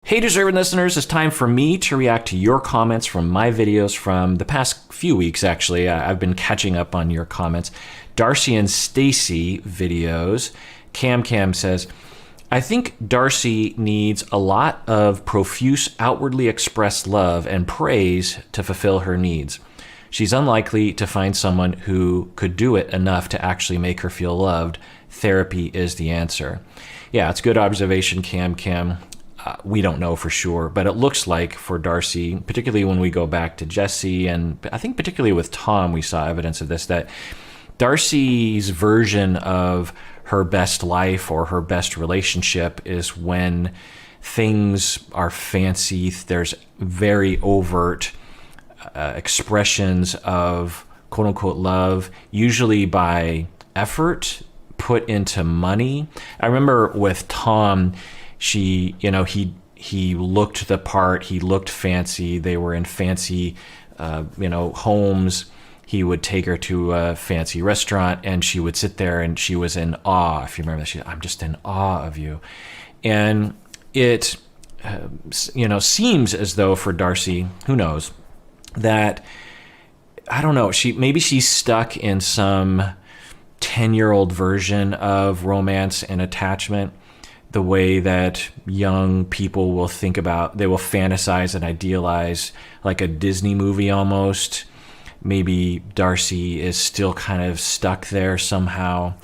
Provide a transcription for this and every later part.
Hey, deserving listeners, it's time for me to react to your comments from my videos from the past few weeks, actually. I've been catching up on your comments. Darcy and Stacy videos. Cam says, I think Darcy needs a lot of profuse, outwardly expressed love and praise to fulfill her needs. She's unlikely to find someone who could do it enough to actually make her feel loved. Therapy is the answer. Yeah, it's a good observation, Cam. We don't know for sure, but it looks like for Darcy, particularly when we go back to Jesse, and I think particularly with Tom, we saw evidence of this, that Darcy's version of her best life or her best relationship is when things are fancy, there's very overt expressions of quote-unquote love, usually by effort put into money. I remember with Tom, he looked the part, he looked fancy, they were in fancy, homes. He would take her to a fancy restaurant and she would sit there and she was in awe. If you remember that, I'm just in awe of you. And it, seems as though for Darcy, who knows, that, I don't know, maybe she's stuck in some 10-year-old version of romance and attachment, the way that young people will think about, they will fantasize and idealize like a Disney movie almost. Maybe Darcy is still kind of stuck there somehow.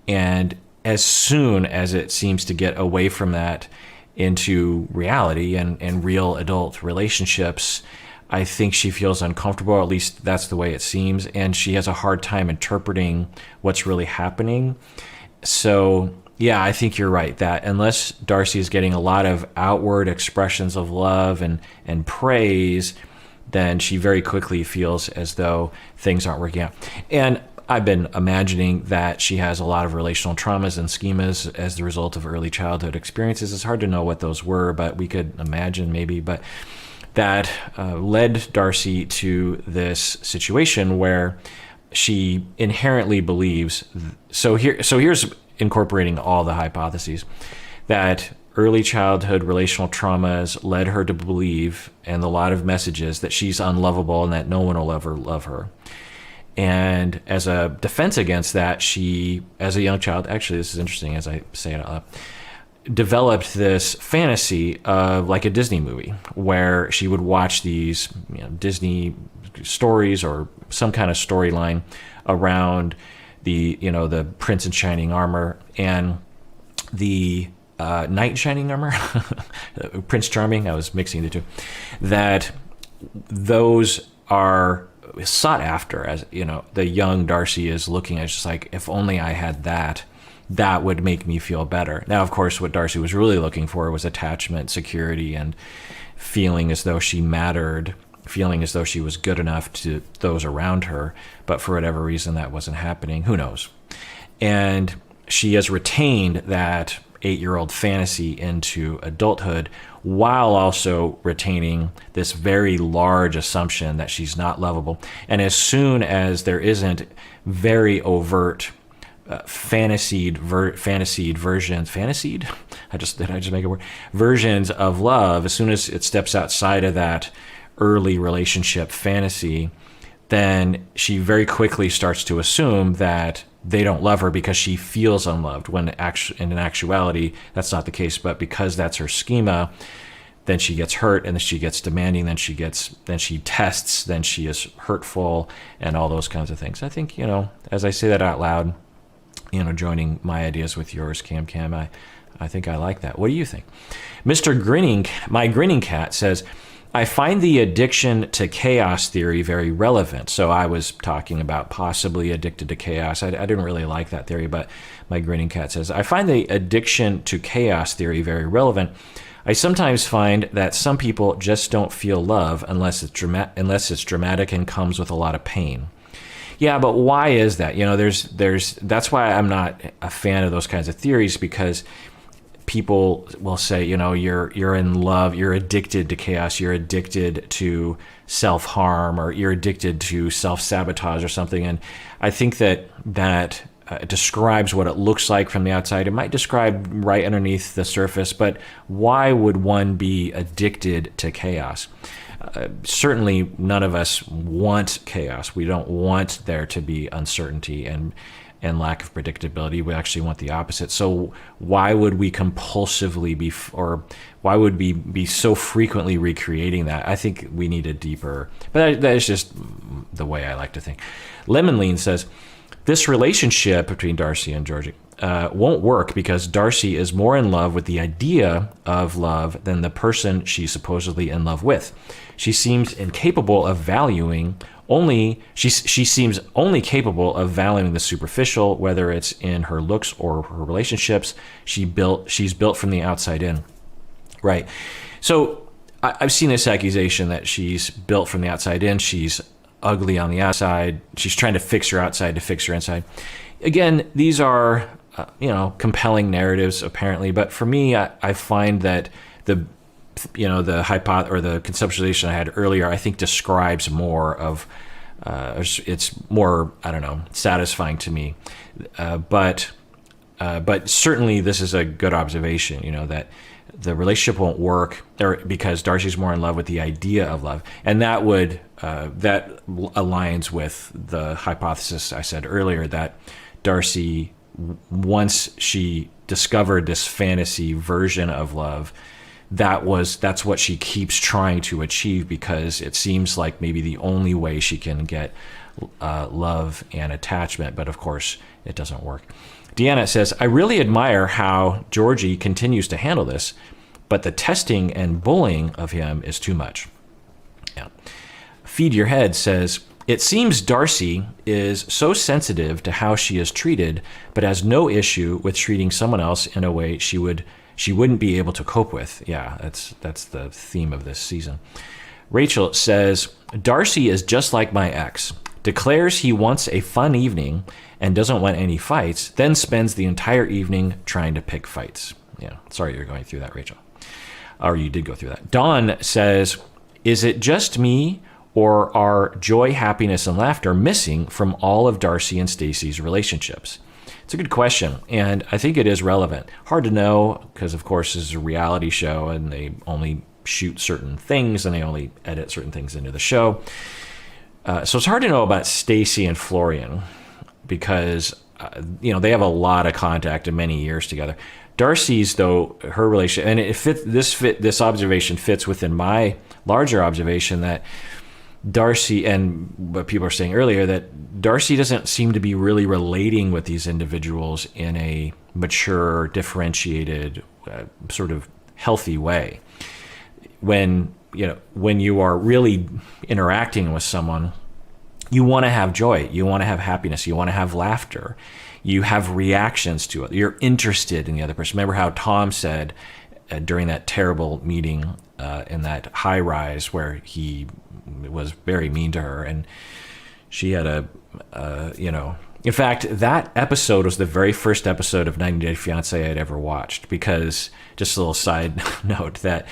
And as soon as it seems to get away from that into reality and real adult relationships, I think she feels uncomfortable, or at least that's the way it seems, and she has a hard time interpreting what's really happening. So yeah, I think you're right, that unless Darcy is getting a lot of outward expressions of love and praise, then she very quickly feels as though things aren't working out. And I've been imagining that she has a lot of relational traumas and schemas as the result of early childhood experiences. It's hard to know what those were, but we could imagine maybe. But that led Darcy to this situation where she inherently believes. So here's incorporating all the hypotheses, that early childhood relational traumas led her to believe, and a lot of messages, that she's unlovable and that no one will ever love her. And as a defense against that, she, as a young child, actually this is interesting as I say it out loud, developed this fantasy of like a Disney movie where she would watch these Disney stories or some kind of storyline around the Prince in Shining Armor and the Knight in Shining Armor, Prince Charming, I was mixing the two, that those are sought after, as the young Darcy is looking at, just like, if only I had that would make me feel better. Now, of course, what Darcy was really looking for was attachment, security, and feeling as though she mattered, feeling as though she was good enough to those around her. But for whatever reason, that wasn't happening. Who knows? And she has retained that 8-year-old fantasy into adulthood, while also retaining this very large assumption that she's not lovable. And as soon as there isn't very overt fantasied versions, did I just make a word? Versions of love, as soon as it steps outside of that early relationship fantasy, then she very quickly starts to assume that they don't love her because she feels unloved, when in actuality that's not the case. But because that's her schema, then she gets hurt, and then she gets demanding, then she tests, then she is hurtful, and all those kinds of things. I think, as I say that out loud, joining my ideas with yours, Cam, I think I like that. What do you think? My grinning cat says, I find the addiction to chaos theory very relevant. So I was talking about possibly addicted to chaos. I didn't really like that theory, but my grinning cat says, I find the addiction to chaos theory very relevant. I sometimes find that some people just don't feel love unless it's dramatic and comes with a lot of pain. Yeah, but why is that? That's why I'm not a fan of those kinds of theories, because people will say, you're in love, you're addicted to chaos, you're addicted to self-harm, or you're addicted to self-sabotage or something. And I think that describes what it looks like from the outside. It might describe right underneath the surface, but why would one be addicted to chaos? Certainly none of us want chaos. We don't want there to be uncertainty and lack of predictability. We actually want the opposite. So why would we compulsively be, or why would we be so frequently recreating that? I think we need a deeper, but that is just the way I like to think. Lemonlean says, this relationship between Darcy and Georgie won't work because Darcy is more in love with the idea of love than the person she's supposedly in love with. She seems incapable of valuing she seems only capable of valuing the superficial, whether it's in her looks or her relationships. She's built from the outside in. Right. So I've seen this accusation that she's built from the outside in. She's ugly on the outside. She's trying to fix her outside to fix her inside. Again, these are compelling narratives apparently, but for me, I find that the conceptualization I had earlier, I think describes more of, it's more, satisfying to me. But certainly this is a good observation, that the relationship won't work because Darcy's more in love with the idea of love. And that that aligns with the hypothesis I said earlier that Darcy, once she discovered this fantasy version of love, that's what she keeps trying to achieve, because it seems like maybe the only way she can get love and attachment, but of course it doesn't work. Deanna says, I really admire how Georgie continues to handle this, but the testing and bullying of him is too much. Yeah. Feed Your Head says, it seems Darcy is so sensitive to how she is treated, but has no issue with treating someone else in a way she wouldn't be able to cope with. Yeah, that's the theme of this season. Rachel says, Darcy is just like my ex. Declares he wants a fun evening and doesn't want any fights, then spends the entire evening trying to pick fights. Yeah, sorry you're going through that, Rachel. Or you did go through that. Dawn says, is it just me, or are joy, happiness, and laughter missing from all of Darcy and Stacy's relationships? It's a good question, and I think it is relevant. Hard to know, because of course this is a reality show and they only shoot certain things and they only edit certain things into the show. So it's hard to know about Stacy and Florian, because they have a lot of contact and many years together. Darcy's, though, her relationship, and this observation fits within my larger observation that Darcy, and what people are saying earlier, that Darcy doesn't seem to be really relating with these individuals in a mature, differentiated, sort of healthy way. When you are really interacting with someone, you want to have joy, you want to have happiness, you want to have laughter, you have reactions to it, you're interested in the other person. Remember how Tom said during that terrible meeting in that high rise where he was very mean to her, and she had in fact, that episode was the very first episode of 90 Day Fiancé I'd ever watched, because, just a little side note, that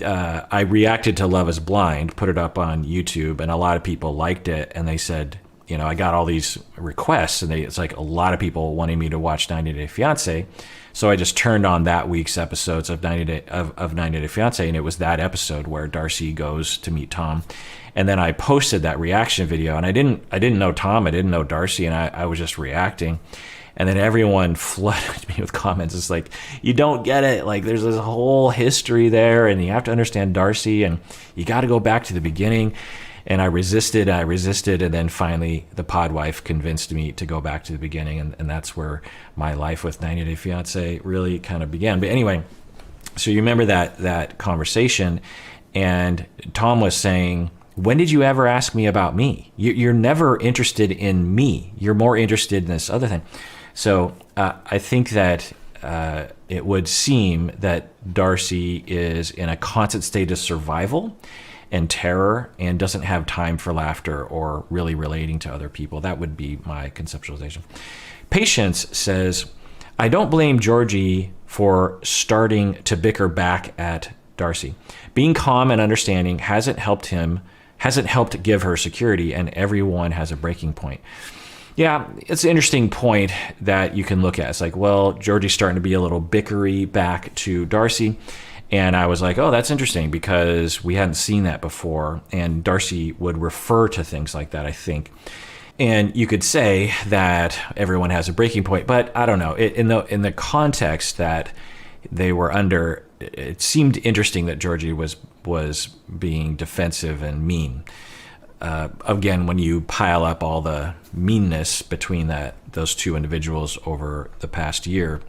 I reacted to Love is Blind, put it up on YouTube, and a lot of people liked it, and they said, I got all these requests, and it's like a lot of people wanting me to watch 90 Day Fiancé. So I just turned on that week's episodes of 90 Day Fiancé, and it was that episode where Darcy goes to meet Tom. And then I posted that reaction video, and I didn't know Tom, I didn't know Darcy, and I was just reacting. And then everyone flooded me with comments. It's like, you don't get it. Like, there's this whole history there, and you have to understand Darcy, and you got to go back to the beginning. And I resisted, and then finally the pod wife convinced me to go back to the beginning, and that's where my life with 90 Day Fiancé really kind of began. But anyway, so you remember that conversation, and Tom was saying, when did you ever ask me about me? You're never interested in me. You're more interested in this other thing. So I think that it would seem that Darcy is in a constant state of survival and terror, and doesn't have time for laughter or really relating to other people. That would be my conceptualization. Patience says, I don't blame Georgie for starting to bicker back at Darcy. Being calm and understanding hasn't helped give her security, and everyone has a breaking point. Yeah, it's an interesting point that you can look at. It's like, well, Georgie's starting to be a little bickery back to Darcy. And I was like, oh, that's interesting because we hadn't seen that before. And Darcy would refer to things like that, I think. And you could say that everyone has a breaking point, but I don't know. In the context that they were under, it seemed interesting that Georgie was being defensive and mean. Again, when you pile up all the meanness between those two individuals over the past year,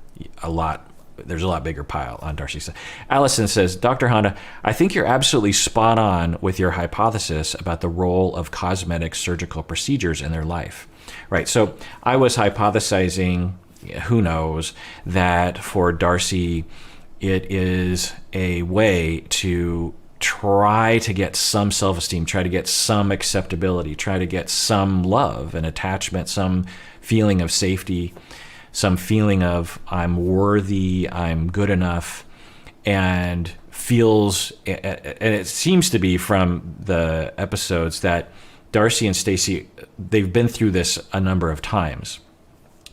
there's a lot bigger pile on Darcy's side. Allison says, Dr. Honda, I think you're absolutely spot on with your hypothesis about the role of cosmetic surgical procedures in their life. Right. So I was hypothesizing, who knows, that for Darcy, it is a way to try to get some self-esteem, try to get some acceptability, try to get some love and attachment, some feeling of safety, some feeling of I'm worthy, I'm good enough, and it seems to be from the episodes that Darcy and Stacey, they've been through this a number of times.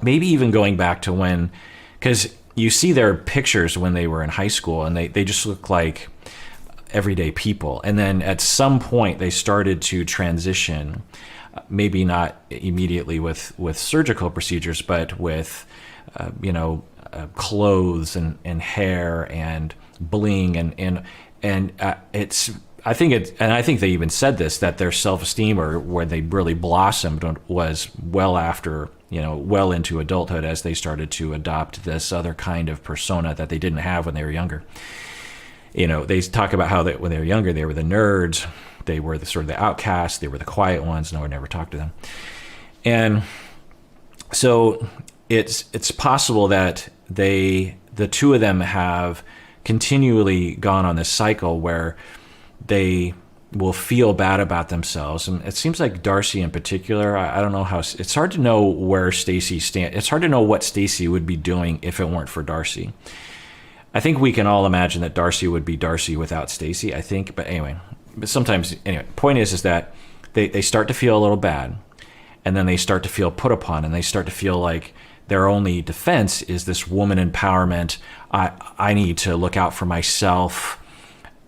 Maybe even going back to when, because you see their pictures when they were in high school and they just look like everyday people. And then at some point they started to transition, maybe not immediately with surgical procedures, but with clothes and hair and bling and it's I think they even said this, that their self-esteem, or where they really blossomed, was well after, well into adulthood, as they started to adopt this other kind of persona that they didn't have when they were younger. They talk about how when they were younger, they were the nerds, they were the sort of the outcasts, they were the quiet ones, no one ever talked to them. And so it's possible that the two of them have continually gone on this cycle where they will feel bad about themselves. And it seems like Darcy in particular, I don't know how, it's hard to know where Stacey stands. It's hard to know what Stacey would be doing if it weren't for Darcy. I think we can all imagine that Darcy would be Darcy without Stacey, I think. But anyway, point is that they start to feel a little bad, and then they start to feel put upon, and they start to feel like their only defense is this woman empowerment. I need to look out for myself.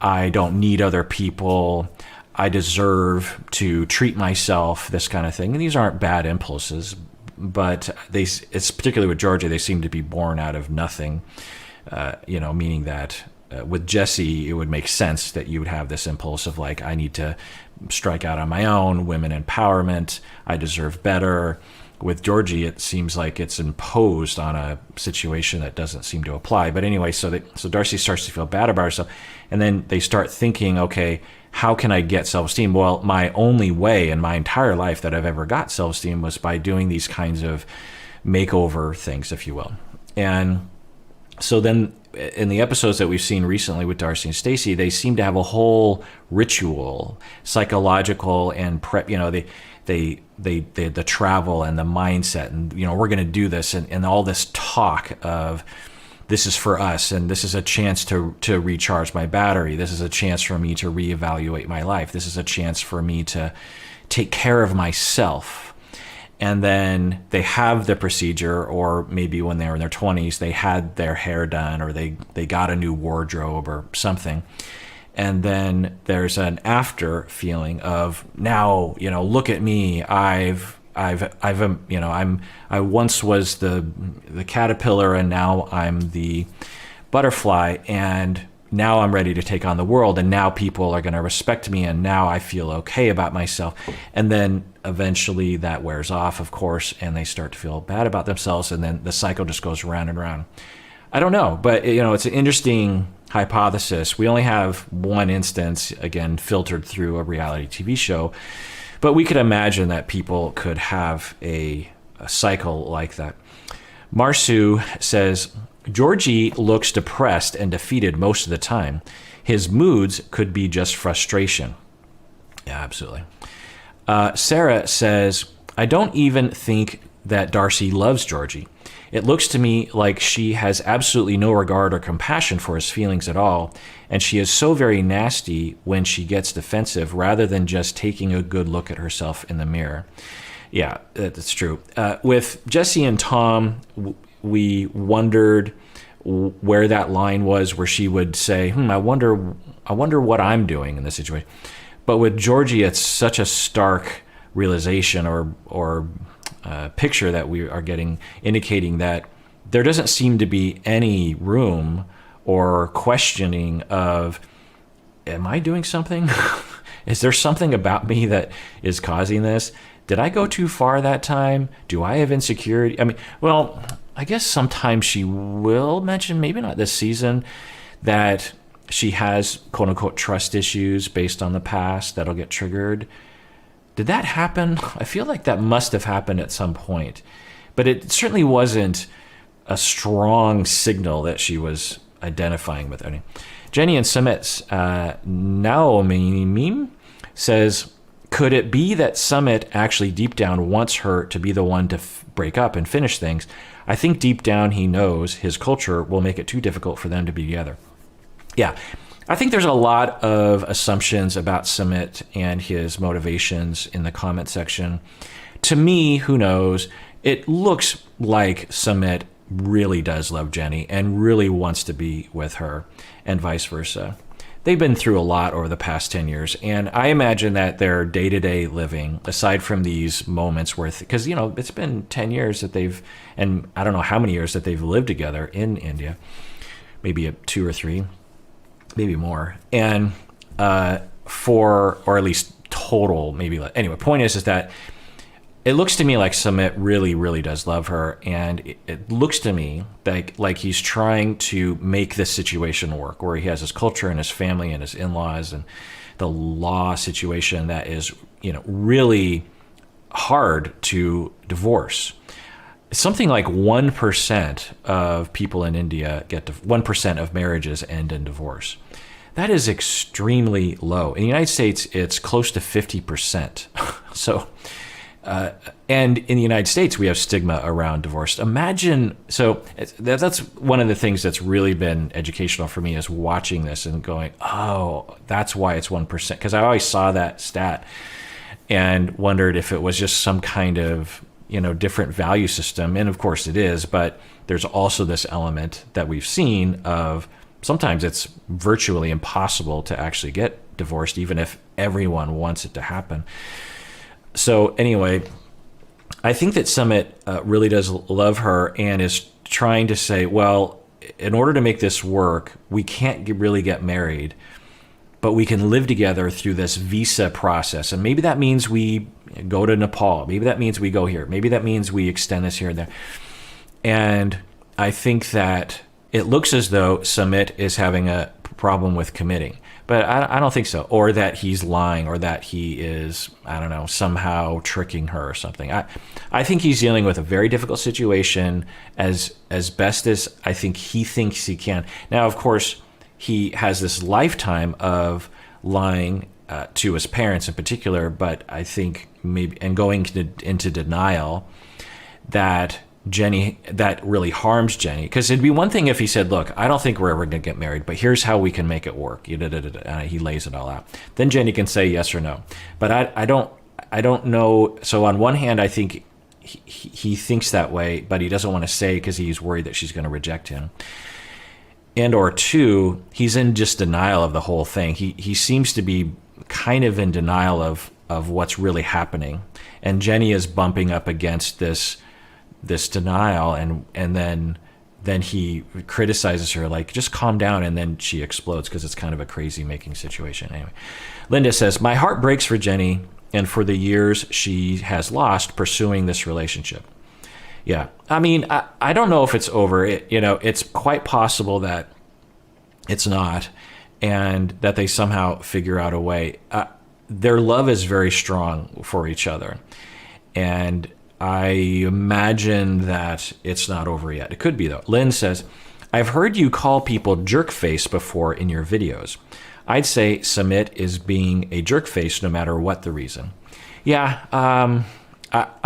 I don't need other people. I deserve to treat myself, this kind of thing. And these aren't bad impulses, but it's particularly with Georgie, they seem to be born out of nothing, meaning that with Jesse, it would make sense that you would have this impulse of like, I need to strike out on my own, women empowerment, I deserve better. With Georgie, it seems like it's imposed on a situation that doesn't seem to apply. But anyway, so Darcy starts to feel bad about herself, and then they start thinking, okay, how can I get self-esteem? Well, my only way in my entire life that I've ever got self-esteem was by doing these kinds of makeover things, if you will. And so then in the episodes that we've seen recently with Darcy and Stacey, they seem to have a whole ritual, psychological and prep, the travel and the mindset, and we're going to do this, and all this talk of this is for us, and this is a chance to recharge my battery, this is a chance for me to reevaluate my life, this is a chance for me to take care of myself. And then they have the procedure, or maybe when they were in their 20s, they had their hair done, or they got a new wardrobe or something. And then there's an after feeling of, now, look at me. I once was the caterpillar, and now I'm the butterfly, and now I'm ready to take on the world, and now people are going to respect me, and now I feel okay about myself. And then eventually that wears off, of course, and they start to feel bad about themselves, and then the cycle just goes round and round. I don't know, but it's an interesting hypothesis. We only have one instance, again, filtered through a reality TV show, but we could imagine that people could have a cycle like that. Marsu says, Georgie looks depressed and defeated most of the time. His moods could be just frustration. Yeah, absolutely. Sarah says, I don't even think that Darcy loves Georgie. It looks to me like she has absolutely no regard or compassion for his feelings at all, and she is so very nasty when she gets defensive rather than just taking a good look at herself in the mirror. Yeah, that's true. With Jesse and Tom, we wondered where that line was where she would say, I wonder what I'm doing in this situation. But with Georgie, it's such a stark realization or picture that we are getting, indicating that there doesn't seem to be any room or questioning of, am I doing something? Is there something about me that is causing this? Did I go too far that time? Do I have insecurity? I mean, well, I guess sometimes she will mention, maybe not this season, that she has quote unquote trust issues based on the past that'll get triggered. Did that happen? I feel like that must have happened at some point, but it certainly wasn't a strong signal that she was identifying with any. Jenny and Summit's Naomi meme says, could it be that Summit actually deep down wants her to be the one to break up and finish things? I think deep down he knows his culture will make it too difficult for them to be together. Yeah, I think there's a lot of assumptions about Summit and his motivations in the comment section. To me, who knows, it looks like Summit really does love Jenny and really wants to be with her, and vice versa. They've been through a lot over the past 10 years, and I imagine that their day-to-day living, aside from these moments where, because, you know, it's been 10 years that they've, and I don't know how many years that they've lived together in India, maybe 2 or 3, maybe more, and or at least total, maybe, anyway, point is that it looks to me like Summit really, really does love her, and it looks to me like he's trying to make this situation work, where he has his culture and his family and his in-laws and the law situation that is, you know, really hard to divorce. Something like 1% of people in India 1% of marriages end in divorce. That is extremely low. In the United States, it's close to 50%. So. And in the United States, we have stigma around divorce. Imagine, so that's one of the things that's really been educational for me, is watching this and going, oh, that's why it's 1%. Because I always saw that stat and wondered if it was just some kind of, you know, different value system. And of course it is, but there's also this element that we've seen of sometimes it's virtually impossible to actually get divorced, even if everyone wants it to happen. So anyway, I think that Summit really does love her and is trying to say, well, in order to make this work, we can't really get married, but we can live together through this visa process. And maybe that means we go to Nepal. Maybe that means we go here. Maybe that means we extend this here and there. And I think that it looks as though Summit is having a problem with committing. But I don't think so, or that he's lying, or that he is, I don't know, somehow tricking her or something. I think he's dealing with a very difficult situation as best as I think he thinks he can. Now, of course, he has this lifetime of lying to his parents in particular, but I think maybe, and going into denial, that really harms Jenny. Because it'd be one thing if he said, look, I don't think we're ever going to get married, but here's how we can make it work. He lays it all out. Then Jenny can say yes or no. But I don't know. So on one hand, I think he thinks that way, but he doesn't want to say because he's worried that she's going to reject him. And or two, he's in just denial of the whole thing. He seems to be kind of in denial of what's really happening. And Jenny is bumping up against this denial, and then he criticizes her, like, just calm down, and then she explodes because it's kind of a crazy making situation. Anyway, Linda says, my heart breaks for Jenny and for the years she has lost pursuing this relationship. Yeah, I mean, I don't know if it's over. It's quite possible that it's not, and that they somehow figure out a way. Their love is very strong for each other, and I imagine that it's not over yet. It could be, though. Lynn says, I've heard you call people jerk face before in your videos. I'd say Summit is being a jerk face no matter what the reason. Yeah, I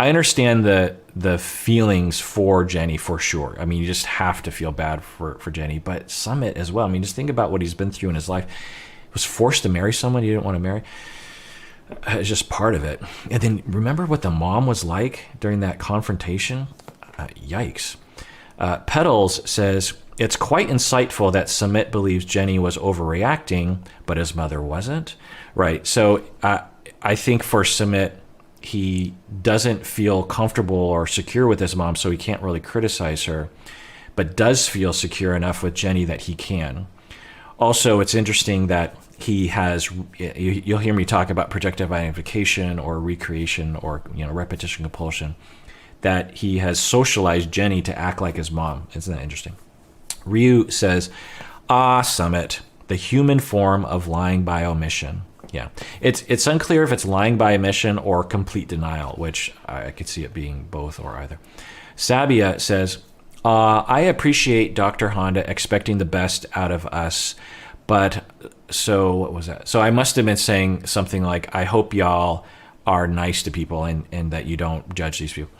understand the feelings for Jenny for sure. I mean, you just have to feel bad for Jenny, but Summit as well. I mean, just think about what he's been through in his life. He was forced to marry someone he didn't want to marry. It's just part of it. And then remember what the mom was like during that confrontation? Yikes. Petals says, it's quite insightful that Sumit believes Jenny was overreacting, but his mother wasn't. Right. So I think for Sumit, he doesn't feel comfortable or secure with his mom, so he can't really criticize her, but does feel secure enough with Jenny that he can. Also, it's interesting that he has, you'll hear me talk about projective identification or recreation or repetition compulsion, that he has socialized Jenny to act like his mom. Isn't that interesting? Ryu says, Sumit, the human form of lying by omission. Yeah, it's unclear if it's lying by omission or complete denial, which I could see it being both or either. Sabia says, I appreciate Dr. Honda expecting the best out of us, but so what was that? So I must have been saying something like, I hope y'all are nice to people and that you don't judge these people.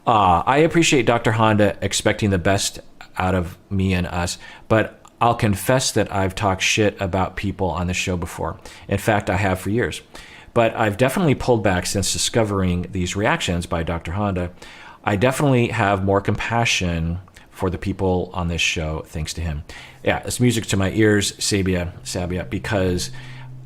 I appreciate Dr. Honda expecting the best out of me and us, but I'll confess that I've talked shit about people on the show before. In fact, I have for years. But I've definitely pulled back since discovering these reactions by Dr. Honda. I definitely have more compassion for the people on this show, thanks to him. Yeah, it's music to my ears, Sabia, because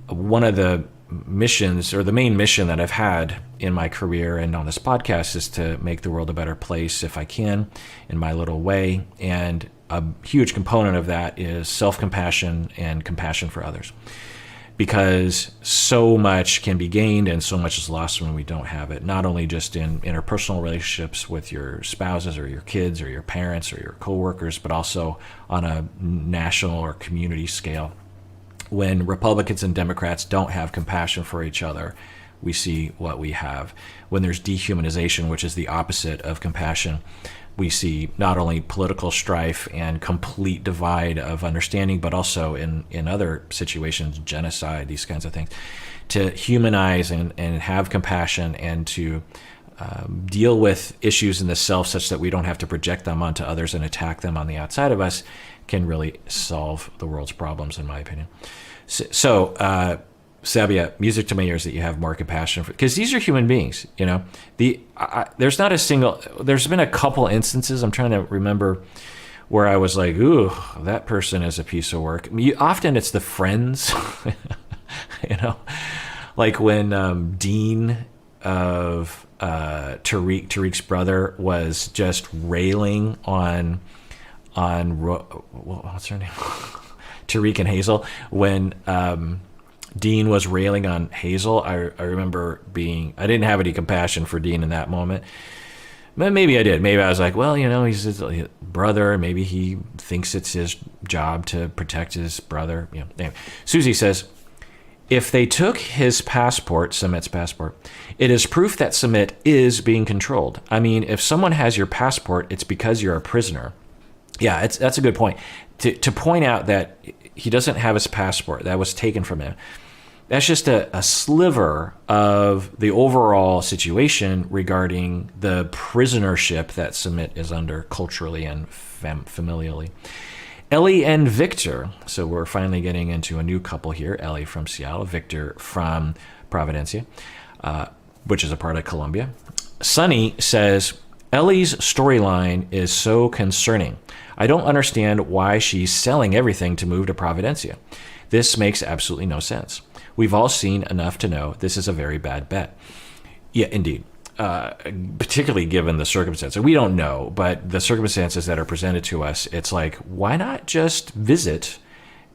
one of the missions, or the main mission that I've had in my career and on this podcast, is to make the world a better place if I can, in my little way. And a huge component of that is self-compassion and compassion for others, because so much can be gained and so much is lost when we don't have it, not only just in interpersonal relationships with your spouses or your kids or your parents or your coworkers, but also on a national or community scale. When Republicans and Democrats don't have compassion for each other, we see what we have. When there's dehumanization, which is the opposite of compassion, we see not only political strife and complete divide of understanding, but also in other situations, genocide, these kinds of things. To humanize and have compassion and to deal with issues in the self such that we don't have to project them onto others and attack them on the outside of us can really solve the world's problems, in my opinion. So Sabia, music to my ears that you have more compassion for, because these are human beings. There's not a single. There's been a couple instances. I'm trying to remember where I was like, "Ooh, that person is a piece of work." Often it's the friends, like when Dean of Tariq's brother was just railing on what's her name, Tariq and Hazel when. Dean was railing on Hazel. I remember I didn't have any compassion for Dean in that moment. But maybe I did. Maybe I was like, well, he's his brother. Maybe he thinks it's his job to protect his brother. Anyway. Susie says, if they took his passport, Sumit's passport, it is proof that Sumit is being controlled. I mean, if someone has your passport, it's because you're a prisoner. Yeah, that's a good point. To point out that he doesn't have his passport, that was taken from him. That's just a sliver of the overall situation regarding the prisonership that Sumit is under culturally and familially. Ellie and Victor. So we're finally getting into a new couple here. Ellie from Seattle, Victor from Providencia, which is a part of Colombia. Sunny says, Ellie's storyline is so concerning. I don't understand why she's selling everything to move to Providencia. This makes absolutely no sense. We've all seen enough to know this is a very bad bet. Yeah, indeed. Particularly given the circumstances. We don't know, but the circumstances that are presented to us, it's like, why not just visit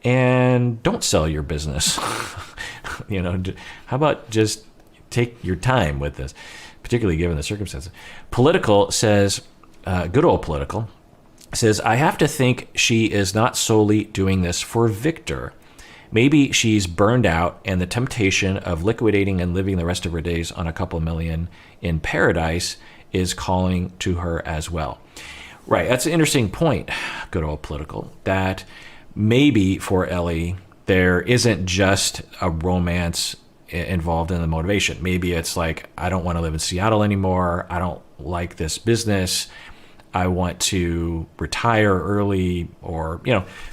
and don't sell your business? How about just take your time with this, particularly given the circumstances? Political says, good old Political, says, I have to think she is not solely doing this for Victor. Maybe she's burned out and the temptation of liquidating and living the rest of her days on a couple million in paradise is calling to her as well. Right, that's an interesting point, good old Political, that maybe for Ellie, there isn't just a romance involved in the motivation. Maybe it's like, I don't want to live in Seattle anymore. I don't like this business. I want to retire early, or,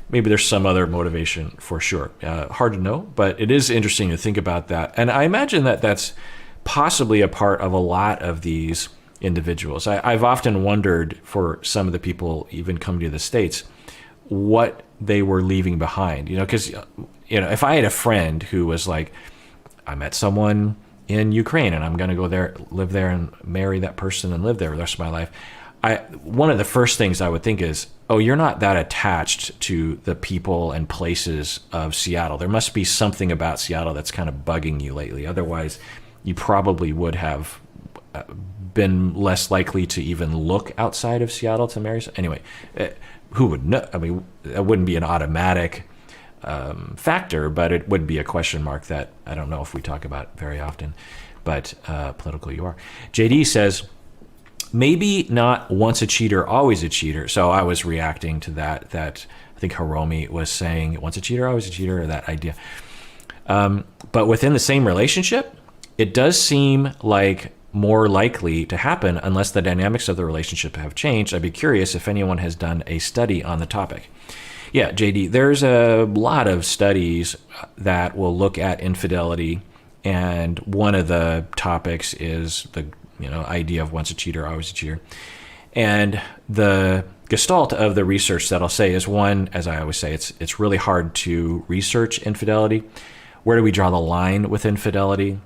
maybe there's some other motivation for sure. Hard to know, but it is interesting to think about that. And I imagine that that's possibly a part of a lot of these individuals. I've often wondered, for some of the people even coming to the States, what they were leaving behind, because, if I had a friend who was like, I met someone in Ukraine and I'm going to go there, live there and marry that person and live there the rest of my life. One of the first things I would think is, oh, you're not that attached to the people and places of Seattle. There must be something about Seattle that's kind of bugging you lately. Otherwise, you probably would have been less likely to even look outside of Seattle to marry. Anyway, who would know? I mean, that wouldn't be an automatic factor, but it would be a question mark that I don't know if we talk about very often. But political you are. JD says, maybe not once a cheater, always a cheater. So I was reacting to that I think Hiromi was saying, once a cheater, always a cheater, or that idea. But within the same relationship, it does seem like more likely to happen unless the dynamics of the relationship have changed. I'd be curious if anyone has done a study on the topic. Yeah, JD, there's a lot of studies that will look at infidelity, and one of the topics is the idea of once a cheater, always a cheater. And the gestalt of the research that I'll say is, one, as I always say, it's really hard to research infidelity. Where do we draw the line with infidelity?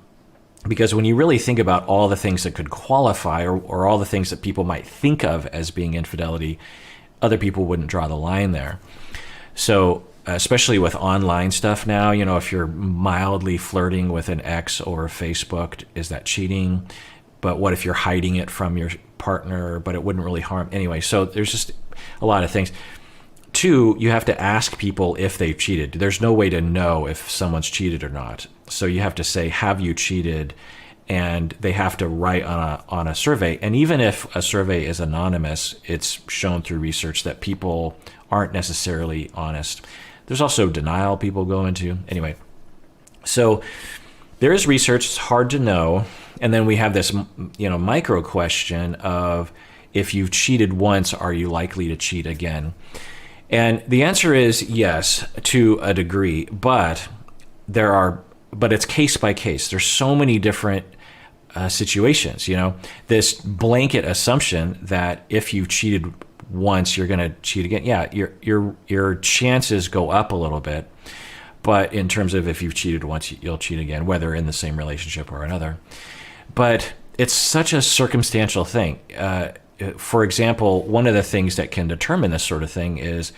Because when you really think about all the things that could qualify, or all the things that people might think of as being infidelity, other people wouldn't draw the line there. So especially with online stuff now, if you're mildly flirting with an ex over Facebook, is that cheating? But what if you're hiding it from your partner, but it wouldn't really harm? Anyway, so there's just a lot of things. Two, you have to ask people if they've cheated. There's no way to know if someone's cheated or not. So you have to say, have you cheated? And they have to write on a survey. And even if a survey is anonymous, it's shown through research that people aren't necessarily honest. There's also denial people go into. Anyway, so there is research. It's hard to know. And then we have this, micro question of, if you've cheated once, are you likely to cheat again? And the answer is yes, to a degree, but it's case by case. There's so many different situations. This blanket assumption that if you've cheated once, you're going to cheat again. Yeah, your chances go up a little bit, but in terms of if you've cheated once, you'll cheat again, whether in the same relationship or another. But it's such a circumstantial thing. For example, one of the things that can determine this sort of thing is,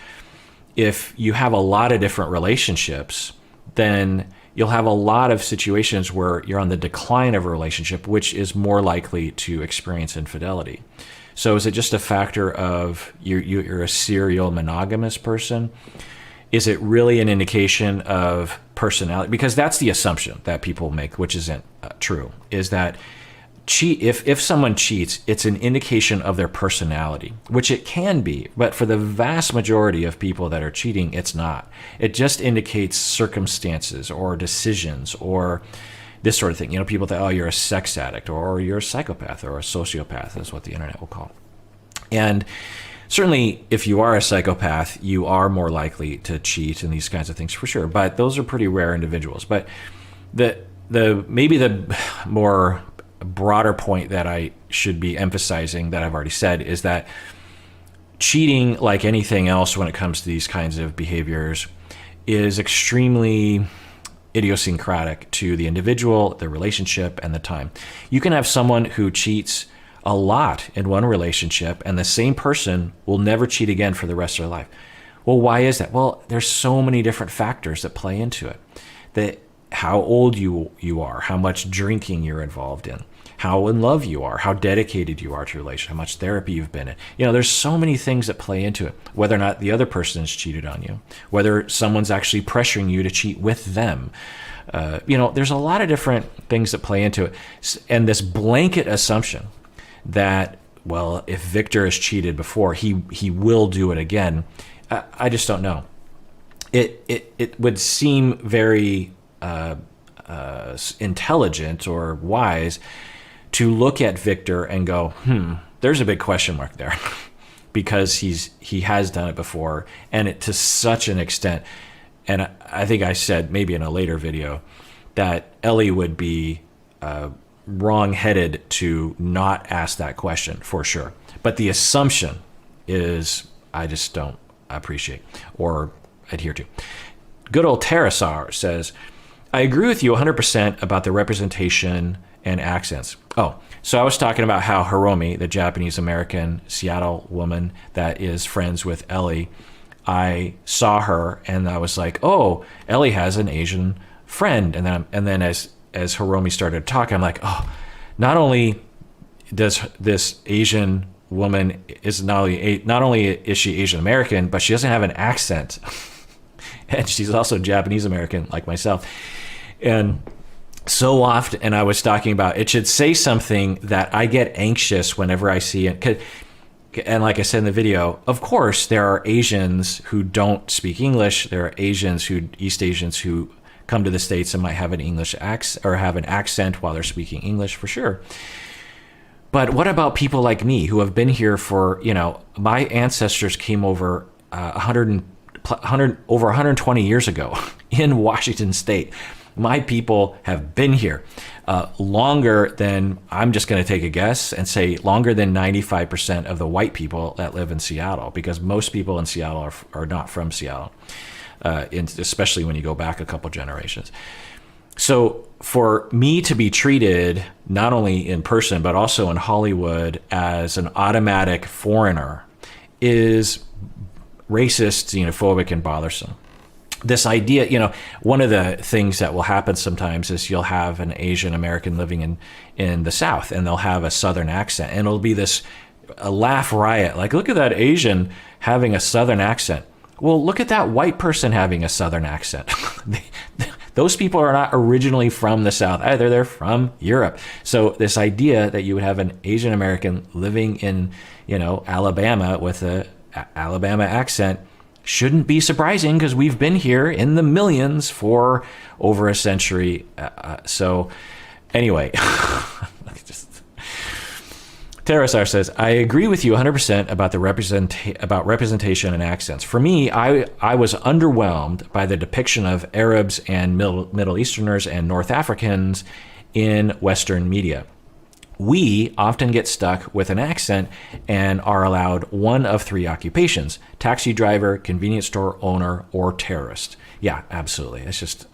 if you have a lot of different relationships, then you'll have a lot of situations where you're on the decline of a relationship, which is more likely to experience infidelity. So is it just a factor of you're a serial monogamous person? Is it really an indication of personality? Because that's the assumption that people make, which isn't true, is that if someone cheats, it's an indication of their personality, which it can be, but for the vast majority of people that are cheating, it's not. It just indicates circumstances or decisions or this sort of thing. People think, oh, you're a sex addict, or you're a psychopath, or a sociopath, is what the internet will call it. And certainly, if you are a psychopath, you are more likely to cheat and these kinds of things for sure. But those are pretty rare individuals. But maybe the more broader point that I should be emphasizing, that I've already said, is that cheating, like anything else when it comes to these kinds of behaviors, is extremely idiosyncratic to the individual, the relationship, and the time. You can have someone who cheats a lot in one relationship, and the same person will never cheat again for the rest of their life. Well, why is that? Well, there's so many different factors that play into it. How old you are, how much drinking you're involved in, how in love you are, how dedicated you are to your relationship, how much therapy you've been in. There's so many things that play into it. Whether or not the other person has cheated on you, whether someone's actually pressuring you to cheat with them. There's a lot of different things that play into it. And this blanket assumption that, well, if Victor has cheated before, he will do it again. I just don't know. It would seem very intelligent or wise to look at Victor and go, there's a big question mark there. because he has done it before, and it to such an extent. And I think I said maybe in a later video that Ellie would be wrong-headed to not ask that question for sure. But the assumption is I just don't appreciate or adhere to. Good old Terrasar says, I agree with you 100% about the representation and accents. Oh, so I was talking about how Hiromi, the Japanese-American Seattle woman that is friends with Ellie, I saw her and I was like, oh, Ellie has an Asian friend. And then as Hiromi started talking, I'm like, oh, not only does this Asian woman not only is she Asian American, but she doesn't have an accent. And she's also Japanese American like myself. And so often, and I was talking about, it should say something that I get anxious whenever I see it. And like I said in the video, of course, there are Asians who don't speak English. There are East Asians who come to the States and might have an English accent or have an accent while they're speaking English, for sure. But what about people like me who have been here for, my ancestors came over 120 years ago in Washington State. My people have been here longer than, I'm just going to take a guess and say longer than 95% of the white people that live in Seattle, because most people in Seattle are not from Seattle, especially when you go back a couple generations. So for me to be treated not only in person, but also in Hollywood as an automatic foreigner is racist, xenophobic, and bothersome. This idea, one of the things that will happen sometimes is you'll have an Asian American living in the South, and they'll have a Southern accent, and it'll be a laugh riot. Like, look at that Asian having a Southern accent. Well, look at that white person having a Southern accent. Those people are not originally from the South either. They're from Europe. So this idea that you would have an Asian American living in, Alabama with a Alabama accent shouldn't be surprising, because we've been here in the millions for over a century. So anyway, Terrasar says, I agree with you 100% about representation and accents. For me, I was underwhelmed by the depiction of Arabs and Middle Easterners and North Africans in Western media. We often get stuck with an accent and are allowed one of three occupations: taxi driver, convenience store owner, or terrorist. Yeah, absolutely. It's just...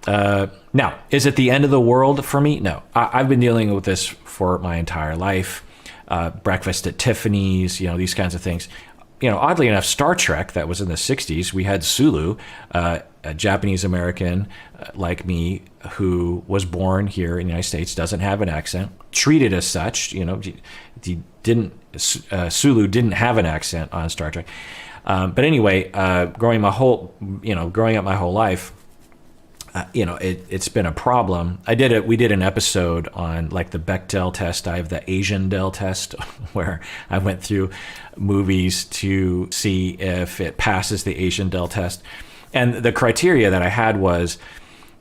Now, is it the end of the world for me? No. I've been dealing with this for my entire life. Breakfast at Tiffany's, these kinds of things. Oddly enough, Star Trek, that was in the 60s, we had Sulu, a Japanese American like me who was born here in the United States, doesn't have an accent, treated as such. Sulu didn't have an accent on Star Trek. But anyway, growing up my whole life, it's been a problem. We did an episode on like the Bechdel test. I have the Asian Del test where I went through movies to see if it passes the Asian Del test. And the criteria that I had was,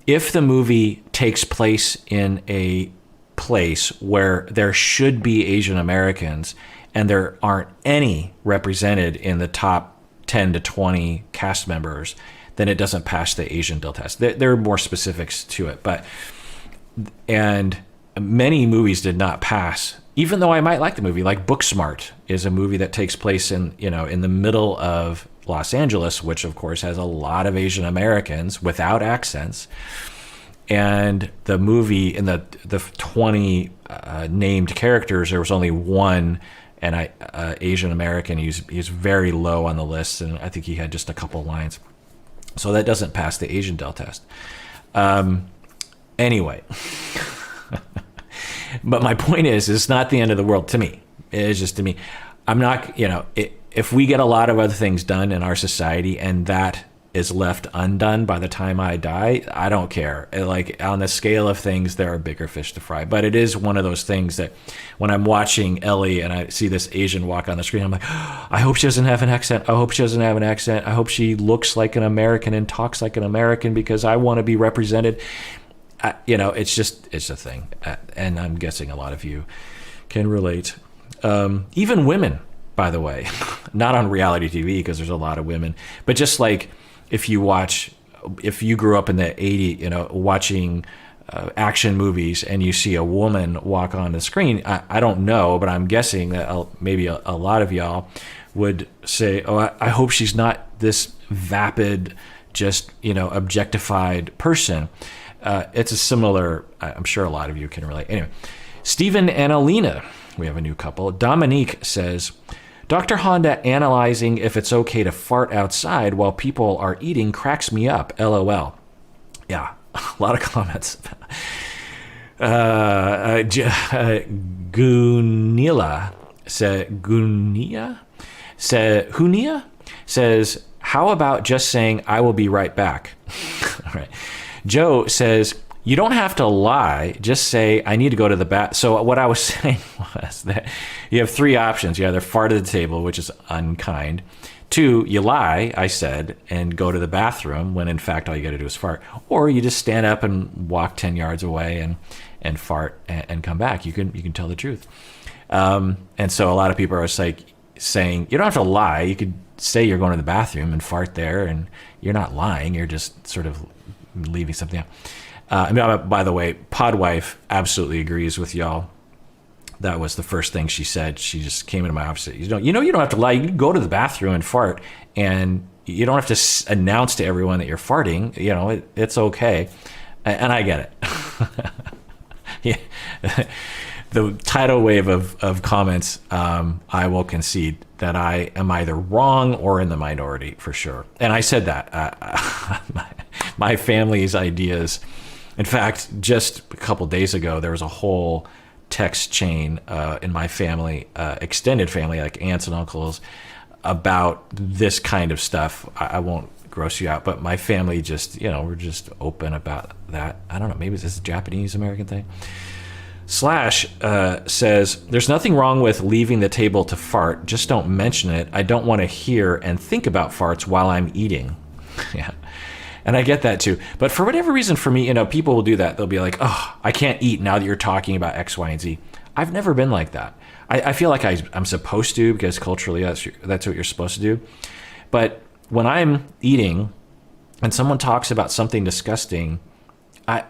if the movie takes place in a place where there should be Asian Americans and there aren't any represented in the top 10 to 20 cast members, then it doesn't pass the Asian Del test. There are more specifics to it, and many movies did not pass, even though I might like the movie. Like Booksmart is a movie that takes place in the middle of Los Angeles, which of course has a lot of Asian Americans without accents. And the movie, in the 20 named characters, there was only one, and Asian American. He's very low on the list, and I think he had just a couple lines. So that doesn't pass the Asian Del test. Anyway, but my point is, it's not the end of the world to me. It's just to me. I'm not, if we get a lot of other things done in our society and that is left undone by the time I die, I don't care. Like, on the scale of things, there are bigger fish to fry. But it is one of those things that when I'm watching Ellie and I see this Asian walk on the screen, I'm like, oh, I hope she doesn't have an accent. I hope she doesn't have an accent. I hope she looks like an American and talks like an American, because I want to be represented. It's a thing. And I'm guessing a lot of you can relate. Even women, by the way, not on reality TV because there's a lot of women, but just like if you grew up in the 80s, watching action movies and you see a woman walk on the screen, I don't know, but I'm guessing that maybe a lot of y'all would say, oh, I hope she's not this vapid, just, objectified person. It's a similar, I'm sure a lot of you can relate. Anyway, Stephen and Alina, we have a new couple. Dominique says, Dr. Honda analyzing if it's okay to fart outside while people are eating cracks me up, LOL. Yeah, a lot of comments. Hunia says, how about just saying, I will be right back? All right. Joe says, you don't have to lie. Just say, I need to go to the bath. So what I was saying was that you have three options. You either fart at the table, which is unkind. 2, you lie, I said, and go to the bathroom when in fact all you got to do is fart. Or you just stand up and walk 10 yards away and fart and come back. You can tell the truth. And so a lot of people are like saying, you don't have to lie. You could say you're going to the bathroom and fart there, and you're not lying. You're just sort of leaving something out. By the way, Podwife absolutely agrees with y'all. That was the first thing she said. She just came into my office. You don't have to lie. You can go to the bathroom and fart, and you don't have to announce to everyone that you're farting. It's okay. And I get it. Yeah. The tidal wave of comments, I will concede that I am either wrong or in the minority for sure. And I said that. My family's ideas. In fact, just a couple days ago, there was a whole text chain in my family, extended family, like aunts and uncles, about this kind of stuff. I won't gross you out, but my family just, we're just open about that. I don't know, maybe this is a Japanese American thing. Slash says, there's nothing wrong with leaving the table to fart, just don't mention it. I don't want to hear and think about farts while I'm eating. Yeah. And I get that too. But for whatever reason, for me, people will do that. They'll be like, oh, I can't eat now that you're talking about X, Y, and Z. I've never been like that. I feel like I'm supposed to, because culturally that's what you're supposed to do. But when I'm eating and someone talks about something disgusting, I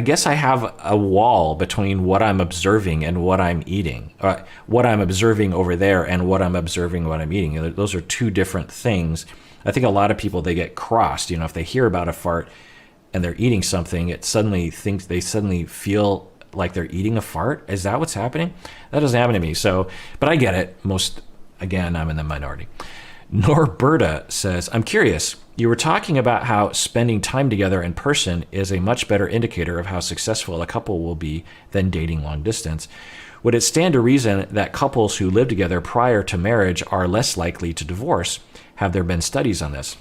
guess I have a wall between what I'm observing and what I'm eating. What I'm observing over there and what I'm observing what I'm eating. Those are two different things. I think a lot of people, they get crossed. If they hear about a fart and they're eating something, they suddenly feel like they're eating a fart. Is that what's happening? That doesn't happen to me. So, but I get it. Again, I'm in the minority. Norberta says, I'm curious. You were talking about how spending time together in person is a much better indicator of how successful a couple will be than dating long distance. Would it stand to reason that couples who live together prior to marriage are less likely to divorce? Have there been studies on this?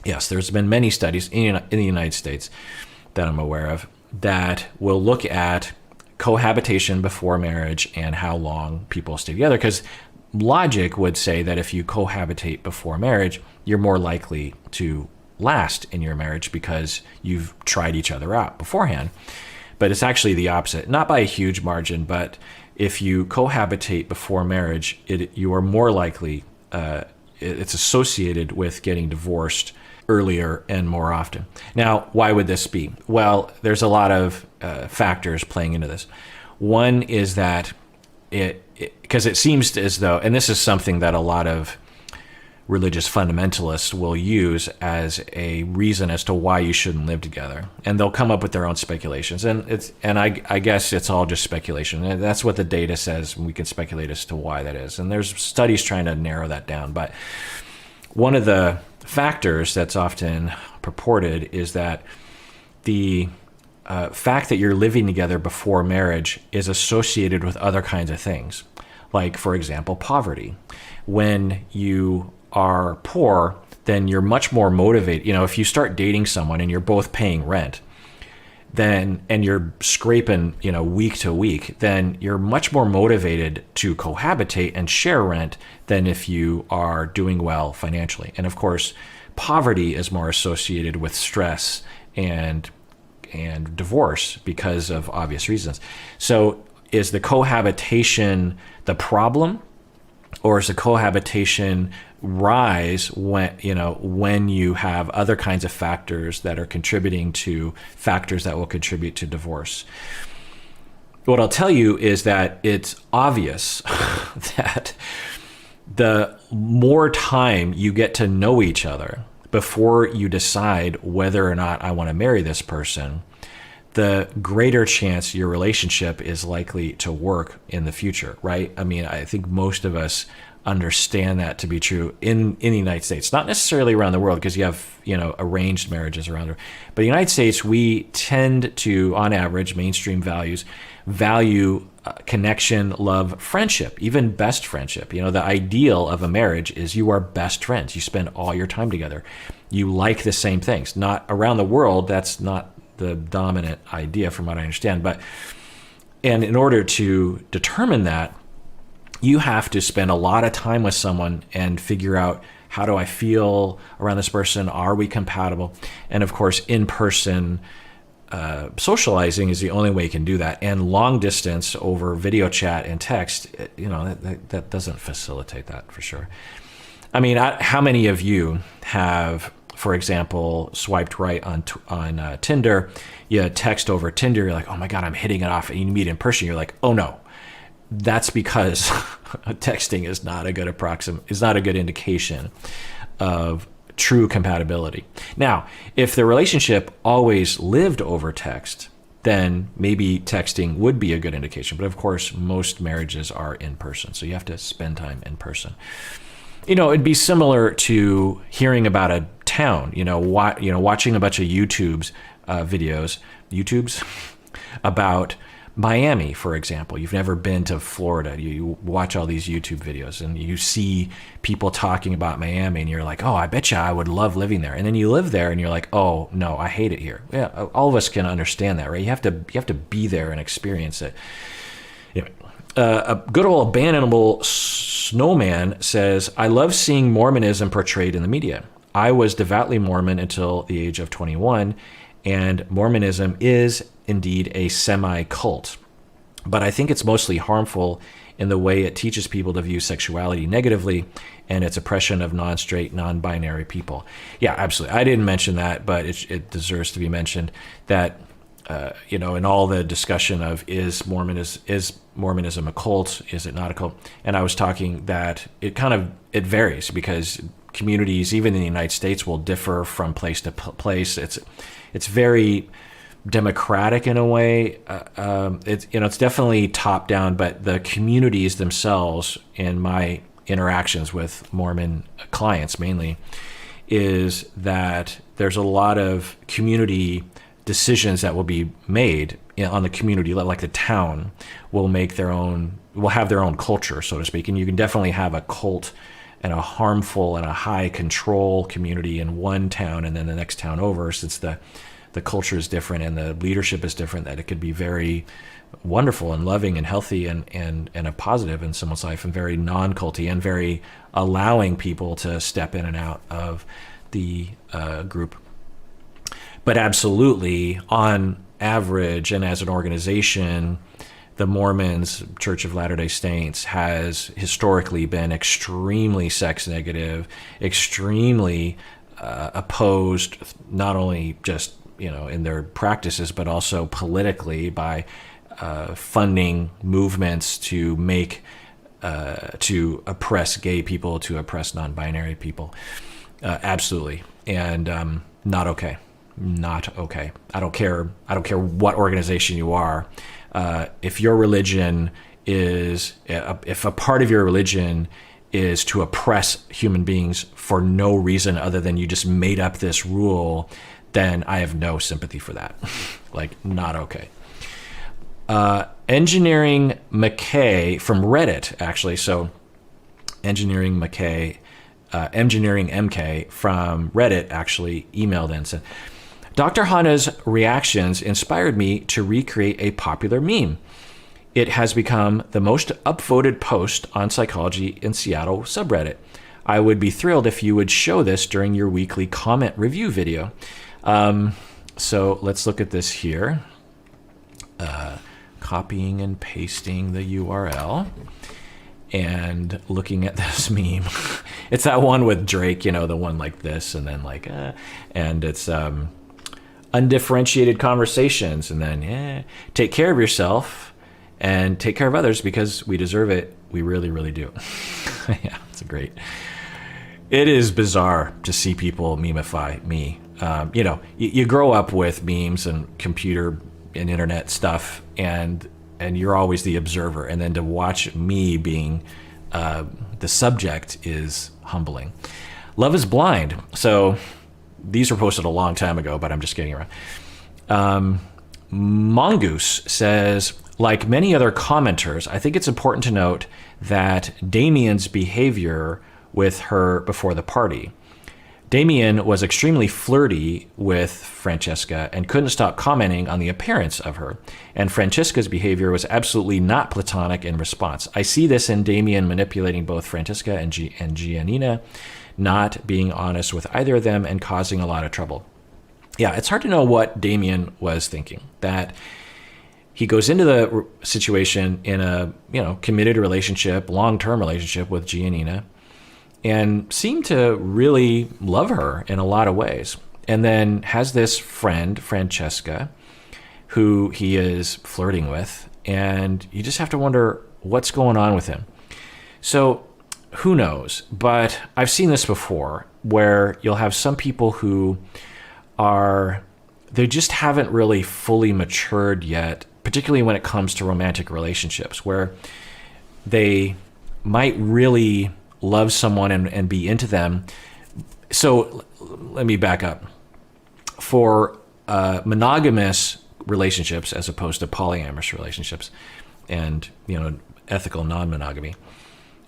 Yes, there's been many studies in the United States that I'm aware of that will look at cohabitation before marriage and how long people stay together. Because logic would say that if you cohabitate before marriage, you're more likely to last in your marriage because you've tried each other out beforehand. But it's actually the opposite, not by a huge margin, but if you cohabitate before marriage, you are more likely, it's associated with getting divorced earlier and more often. Now, why would this be? Well, there's a lot of factors playing into this. One is that because it seems as though, and this is something that a lot of religious fundamentalists will use as a reason as to why you shouldn't live together, and they'll come up with their own speculations, and I guess it's all just speculation, and that's what the data says, and we can speculate as to why that is, and there's studies trying to narrow that down. But one of the factors that's often purported is that the fact that you're living together before marriage is associated with other kinds of things, like, for example, poverty. When you are poor, then you're much more motivated. If you start dating someone and you're both paying rent, and you're scraping, week to week, then you're much more motivated to cohabitate and share rent than if you are doing well financially. And of course, poverty is more associated with stress and divorce because of obvious reasons. So is the cohabitation the problem, or is the cohabitation rise when you have other kinds of factors that are contributing to factors that will contribute to divorce? What I'll tell you is that it's obvious that the more time you get to know each other before you decide whether or not I want to marry this person, the greater chance your relationship is likely to work in the future, right? I mean, I think most of us understand that to be true in the United States, not necessarily around the world, because you have, arranged marriages around there. But the United States, we tend to, on average, mainstream values, value connection, love, friendship, even best friendship. The ideal of a marriage is you are best friends. You spend all your time together. You like the same things. Not around the world, that's not the dominant idea from what I understand. And in order to determine that, you have to spend a lot of time with someone and figure out, how do I feel around this person? Are we compatible? And of course, in-person socializing is the only way you can do that. And long distance over video chat and text, that doesn't facilitate that for sure. I mean, how many of you have, for example, swiped right on Tinder? You text over Tinder, you're like, oh my God, I'm hitting it off. And you meet in person, you're like, oh no. That's because texting is not a good indication of true compatibility. Now, if the relationship always lived over text, then maybe texting would be a good indication. But of course, most marriages are in person, so you have to spend time in person. It'd be similar to hearing about a town. Watching a bunch of YouTubes about Miami, for example. You've never been to Florida. You watch all these YouTube videos and you see people talking about Miami and you're like, oh, I bet you I would love living there. And then you live there and you're like, oh no, I hate it here. Yeah, all of us can understand that, right? You have to be there and experience it. A good old abominable snowman says, I love seeing Mormonism portrayed in the media. I was devoutly Mormon until the age of 21, and Mormonism is indeed a semi-cult. But I think it's mostly harmful in the way it teaches people to view sexuality negatively and its oppression of non-straight, non-binary people. Yeah, absolutely. I didn't mention that, but it deserves to be mentioned that, in all the discussion of is Mormonism a cult? Is it not a cult? And I was talking that it varies because communities, even in the United States, will differ from place to place. It's very democratic in a way. It's definitely top down, but the communities themselves, in my interactions with Mormon clients mainly, is that there's a lot of community decisions that will be made on the community level. Like the town will have their own culture, so to speak, and you can definitely have a cult and a harmful and a high control community in one town and then the next town over, since the culture is different and the leadership is different, that it could be very wonderful and loving and healthy and a positive in someone's life, and very non-culty and very allowing people to step in and out of the group. But absolutely, on average and as an organization, the Mormons, Church of Latter-day Saints, has historically been extremely sex negative, extremely opposed, not only just in their practices, but also politically by funding movements to oppress gay people, to oppress non-binary people. Absolutely, and not okay. Not okay. I don't care what organization you are. If your religion if a part of your religion is to oppress human beings for no reason other than you just made up this rule, then I have no sympathy for that. Not okay. Engineering McKay from Reddit, actually. So Engineering McKay, Engineering MK from Reddit actually emailed in and said, Dr. Hana's reactions inspired me to recreate a popular meme. It has become the most upvoted post on Psychology in Seattle subreddit. I would be thrilled if you would show this during your weekly comment review video. So let's look at this here. copying and pasting the URL and looking at this meme. It's that one with Drake, the one like this, and then and it's undifferentiated conversations, and then take care of yourself and take care of others because we deserve it. We really, really do. Yeah, it's great. It is bizarre to see people memify me. You grow up with memes and computer and internet stuff, and you're always the observer. And then to watch me being the subject is humbling. Love is blind. So these were posted a long time ago, but I'm just getting around. Mongoose says, like many other commenters, I think it's important to note that Damien's behavior with her before the party. Damien was extremely flirty with Francesca and couldn't stop commenting on the appearance of her. And Francesca's behavior was absolutely not platonic in response. I see this in Damien manipulating both Francesca and Giannina, not being honest with either of them and causing a lot of trouble. Yeah, it's hard to know what Damien was thinking. That he goes into the situation in a committed relationship, long-term relationship with Giannina, and seemed to really love her in a lot of ways. And then has this friend, Francesca, who he is flirting with, and you just have to wonder what's going on with him. So who knows? But I've seen this before, where you'll have some people who they just haven't really fully matured yet, particularly when it comes to romantic relationships, where they might really love someone and be into them. So let me back up. For monogamous relationships as opposed to polyamorous relationships and ethical non-monogamy,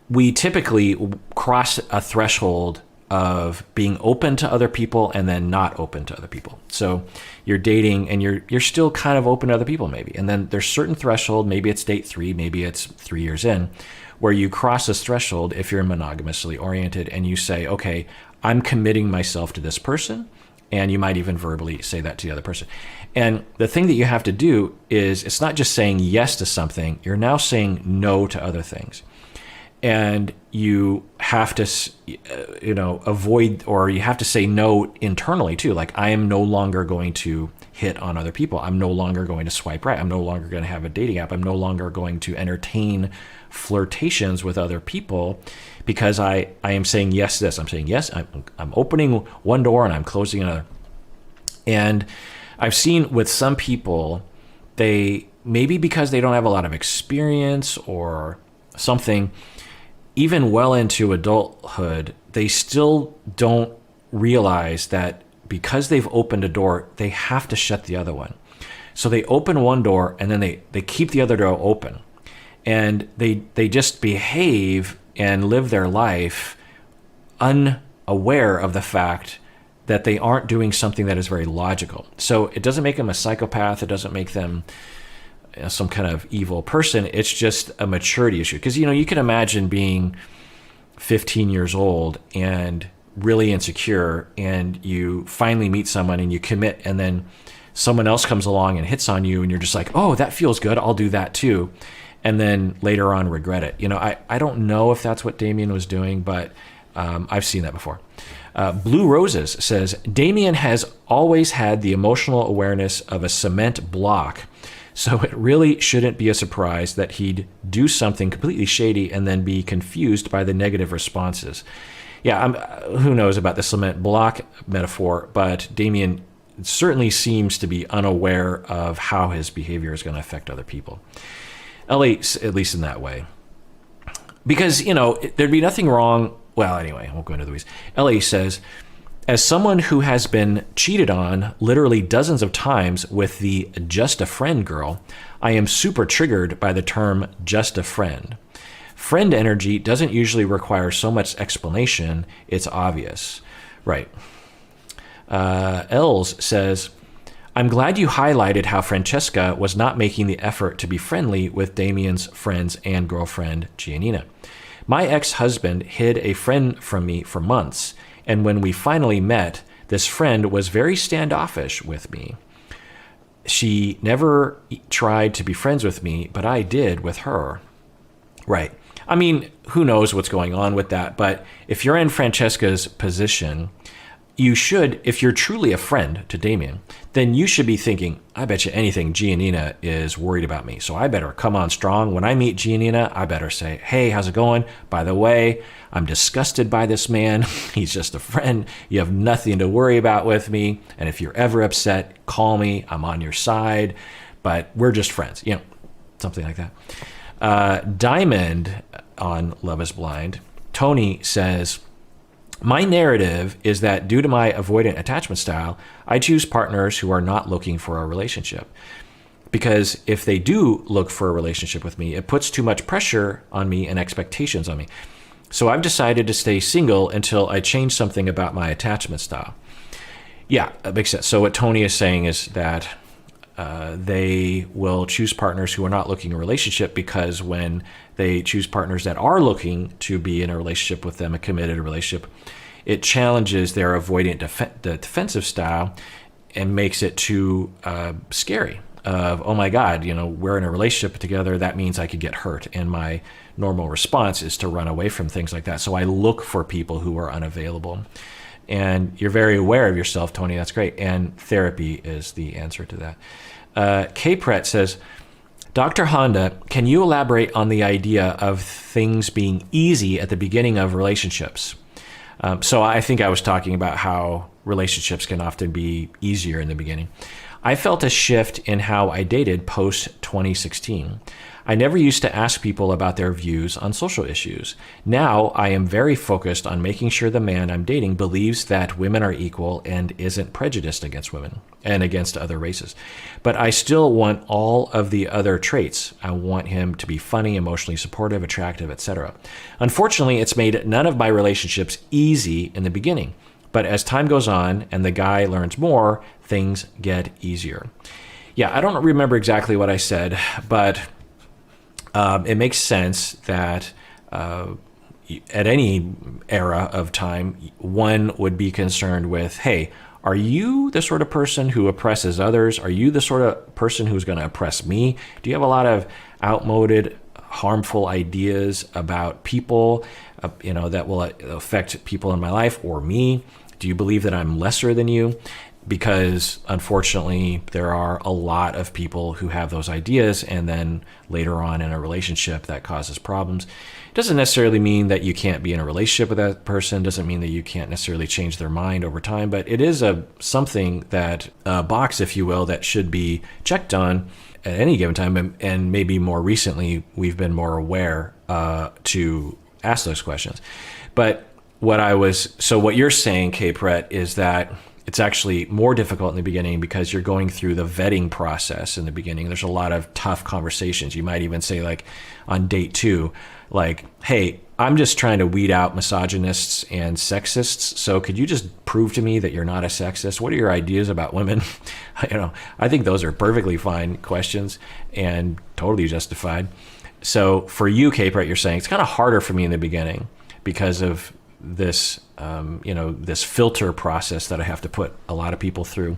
we typically cross a threshold of being open to other people and then not open to other people. So you're dating and you're still kind of open to other people maybe. And then there's certain threshold, maybe it's date 3, maybe it's 3 years in, where you cross this threshold if you're monogamously oriented and you say, okay, I'm committing myself to this person. And you might even verbally say that to the other person. And the thing that you have to do is, it's not just saying yes to something, you're now saying no to other things. And you have to, avoid, or you have to say no internally too. Like, I am no longer going to hit on other people. I'm no longer going to swipe right. I'm no longer going to have a dating app. I'm no longer going to entertain flirtations with other people because I am saying yes to this. I'm saying yes. I'm opening one door and I'm closing another. And I've seen with some people, they maybe because they don't have a lot of experience or something, even well into adulthood, they still don't realize that because they've opened a door, they have to shut the other one. So they open one door and then they keep the other door open. And they just behave and live their life unaware of the fact that they aren't doing something that is very logical. So it doesn't make them a psychopath. It doesn't make them some kind of evil person. It's just a maturity issue. Because, you can imagine being 15 years old and really insecure, and you finally meet someone and you commit, and then someone else comes along and hits on you, and you're just like, oh, that feels good. I'll do that too. And then later on regret it. I don't know if that's what Damien was doing, but I've seen that before. Blue Roses says, Damien has always had the emotional awareness of a cement block. So it really shouldn't be a surprise that he'd do something completely shady and then be confused by the negative responses. Yeah, who knows about the cement block metaphor, but Damien certainly seems to be unaware of how his behavior is going to affect other people. Ellie, at least in that way. Because, there'd be nothing wrong. Well, anyway, I won't go into the weeds. Ellie says, as someone who has been cheated on literally dozens of times with the just a friend girl, I am super triggered by the term just a friend. Friend energy doesn't usually require so much explanation. It's obvious. Right. Els says, I'm glad you highlighted how Francesca was not making the effort to be friendly with Damien's friends and girlfriend, Giannina. My ex-husband hid a friend from me for months, and when we finally met, this friend was very standoffish with me. She never tried to be friends with me, but I did with her. Right. I mean, who knows what's going on with that? But if you're in Francesca's position, you should, if you're truly a friend to Damien, then you should be thinking, I bet you anything Giannina is worried about me. So I better come on strong. When I meet Giannina, I better say, hey, how's it going? By the way, I'm disgusted by this man. He's just a friend. You have nothing to worry about with me. And if you're ever upset, call me. I'm on your side. But we're just friends. You know, something like that. Diamond on Love is Blind, Tony says, my narrative is that due to my avoidant attachment style, I choose partners who are not looking for a relationship. Because if they do look for a relationship with me, it puts too much pressure on me and expectations on me. So I've decided to stay single until I change something about my attachment style. Yeah, that makes sense. So what Tony is saying is that they will choose partners who are not looking in a relationship, because when they choose partners that are looking to be in a relationship with them, a committed relationship, it challenges their avoidant defensive style and makes it too scary. Of, oh my God, you know, we're in a relationship together. That means I could get hurt. And my normal response is to run away from things like that. So I look for people who are unavailable. And you're very aware of yourself, Tony. That's great. And therapy is the answer to that. K-Pret says, Dr. Honda, can you elaborate on the idea of things being easy at the beginning of relationships? So I think I was talking about how relationships can often be easier in the beginning. I felt a shift in how I dated post 2016. I never used to ask people about their views on social issues. Now I am very focused on making sure the man I'm dating believes that women are equal and isn't prejudiced against women and against other races. But I still want all of the other traits. I want him to be funny, emotionally supportive, attractive, etc. Unfortunately, it's made none of my relationships easy in the beginning. But as time goes on and the guy learns more, things get easier. Yeah, I don't remember exactly what I said, but it makes sense that at any era of time, one would be concerned with, hey, are you the sort of person who oppresses others? Are you the sort of person who's going to oppress me? Do you have a lot of outmoded, harmful ideas about people, that will affect people in my life or me? Do you believe that I'm lesser than you? Because unfortunately, there are a lot of people who have those ideas, and then later on in a relationship that causes problems. It doesn't necessarily mean that you can't be in a relationship with that person. Doesn't mean that you can't necessarily change their mind over time, but it is something that a box, if you will, that should be checked on at any given time. And maybe more recently, we've been more aware to ask those questions. But what you're saying, K-Pret, is that it's actually more difficult in the beginning because you're going through the vetting process in the beginning. There's a lot of tough conversations. You might even say, like on date 2, like, hey, I'm just trying to weed out misogynists and sexists. So could you just prove to me that you're not a sexist? What are your ideas about women? I think those are perfectly fine questions and totally justified. So for you, K-Pret, you're saying it's kind of harder for me in the beginning because of this, this filter process that I have to put a lot of people through.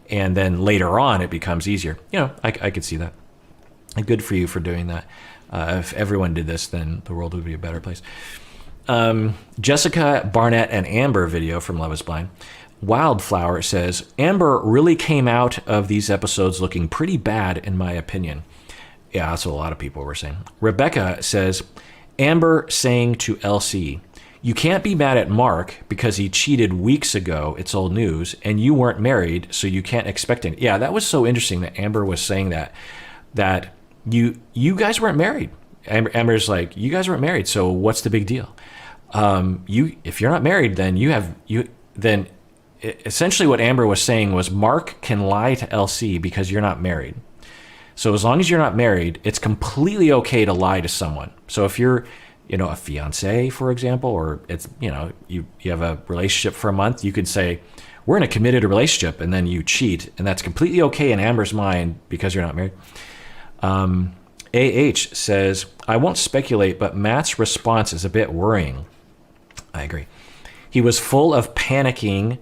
And then later on, it becomes easier. I could see that. And good for you for doing that. If everyone did this, then the world would be a better place. Jessica, Barnett, and Amber video from Love is Blind. Wildflower says, Amber really came out of these episodes looking pretty bad, in my opinion. Yeah, that's what a lot of people were saying. Rebecca says, Amber saying to LC, you can't be mad at Mark because he cheated weeks ago. It's old news. And you weren't married, so you can't expect it. Yeah, that was so interesting that Amber was saying that you guys weren't married. Amber's like, you guys weren't married, so what's the big deal? If you're not married, then essentially what Amber was saying was Mark can lie to LC because you're not married. So as long as you're not married, it's completely okay to lie to someone. So if you're a fiance, for example, or it's, you have a relationship for a month, you could say, we're in a committed relationship, and then you cheat, and that's completely okay in Amber's mind because you're not married. AH says, I won't speculate, but Matt's response is a bit worrying. I agree. He was full on panicking,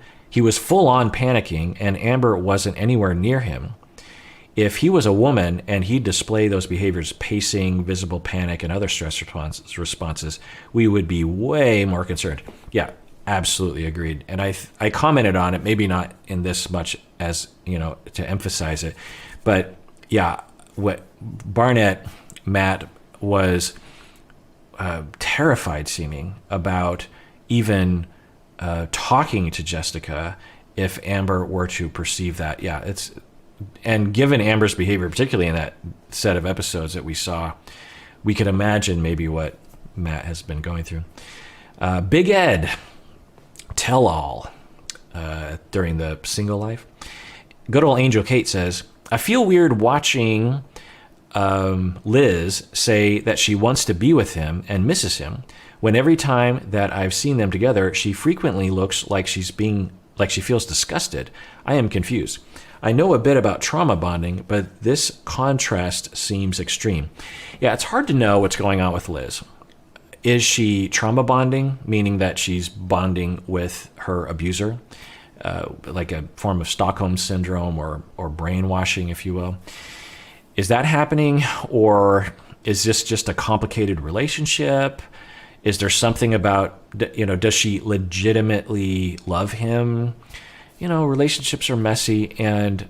and Amber wasn't anywhere near him. If he was a woman and he'd display those behaviors, pacing, visible panic, and other stress responses, we would be way more concerned. Yeah, absolutely agreed. And I commented on it, maybe not in this much as, to emphasize it, but yeah, what Matt was terrified seeming about even talking to Jessica if Amber were to perceive that. Yeah, and given Amber's behavior, particularly in that set of episodes that we saw, we could imagine maybe what Matt has been going through. Big Ed, tell all during the single life. Good old Angel Kate says, I feel weird watching Liz say that she wants to be with him and misses him, when every time that I've seen them together, she frequently looks like she feels disgusted. I am confused. I know a bit about trauma bonding, but this contrast seems extreme. Yeah, it's hard to know what's going on with Liz. Is she trauma bonding, meaning that she's bonding with her abuser, like a form of Stockholm syndrome or brainwashing, if you will? Is that happening, or is this just a complicated relationship? Is there something about, does she legitimately love him? Relationships are messy, and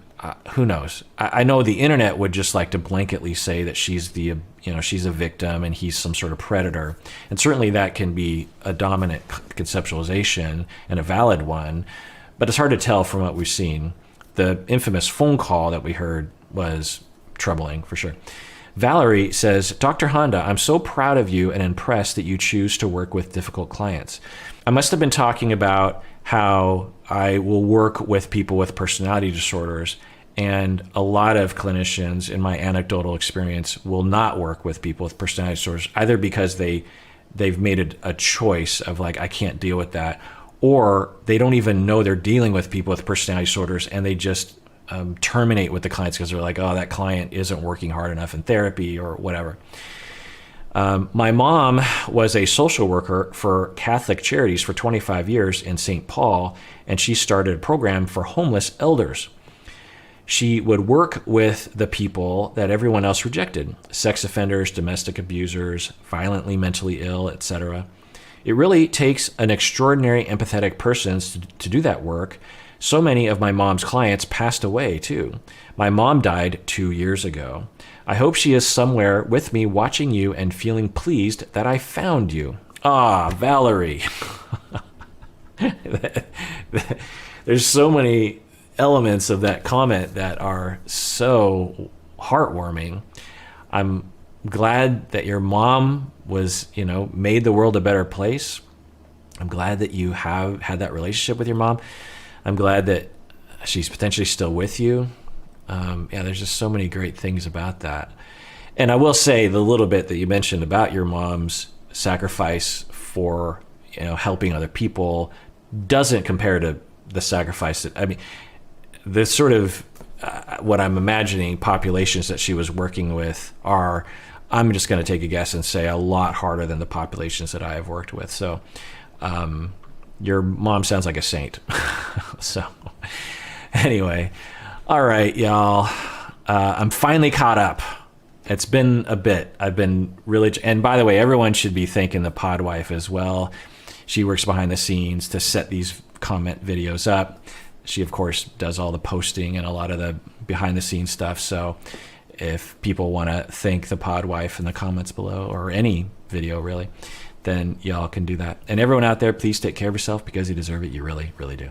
who knows? I know the internet would just like to blanketly say that she's she's a victim and he's some sort of predator. And certainly that can be a dominant conceptualization and a valid one, but it's hard to tell from what we've seen. The infamous phone call that we heard was troubling for sure. Valerie says, Dr. Honda, I'm so proud of you and impressed that you choose to work with difficult clients. I must have been talking about how I will work with people with personality disorders, and a lot of clinicians in my anecdotal experience will not work with people with personality disorders, either because they've made a choice of like, I can't deal with that, or they don't even know they're dealing with people with personality disorders, and they just terminate with the clients because they're like, oh, that client isn't working hard enough in therapy or whatever. My mom was a social worker for Catholic Charities for 25 years in St. Paul, and she started a program for homeless elders. She would work with the people that everyone else rejected: sex offenders, domestic abusers, violently mentally ill, etc. It really takes an extraordinary empathetic person to do that work. So many of my mom's clients passed away too. My mom died 2 years ago. I hope she is somewhere with me watching you and feeling pleased that I found you. Ah, Valerie. There's so many elements of that comment that are so heartwarming. I'm glad that your mom was, made the world a better place. I'm glad that you have had that relationship with your mom. I'm glad that she's potentially still with you. There's just so many great things about that. And I will say the little bit that you mentioned about your mom's sacrifice for, helping other people doesn't compare to the sacrifice that, the sort of what I'm imagining populations that she was working with are, I'm just going to take a guess and say, a lot harder than the populations that I have worked with. So, your mom sounds like a saint. So anyway, all right, y'all. I'm finally caught up. It's been a bit. I've been really, and by the way, everyone should be thanking the Podwife as well. She works behind the scenes to set these comment videos up. She, of course, does all the posting and a lot of the behind the scenes stuff. So if people want to thank the Podwife in the comments below, or any video really, then y'all can do that. And everyone out there, please take care of yourself because you deserve it. You really, really do.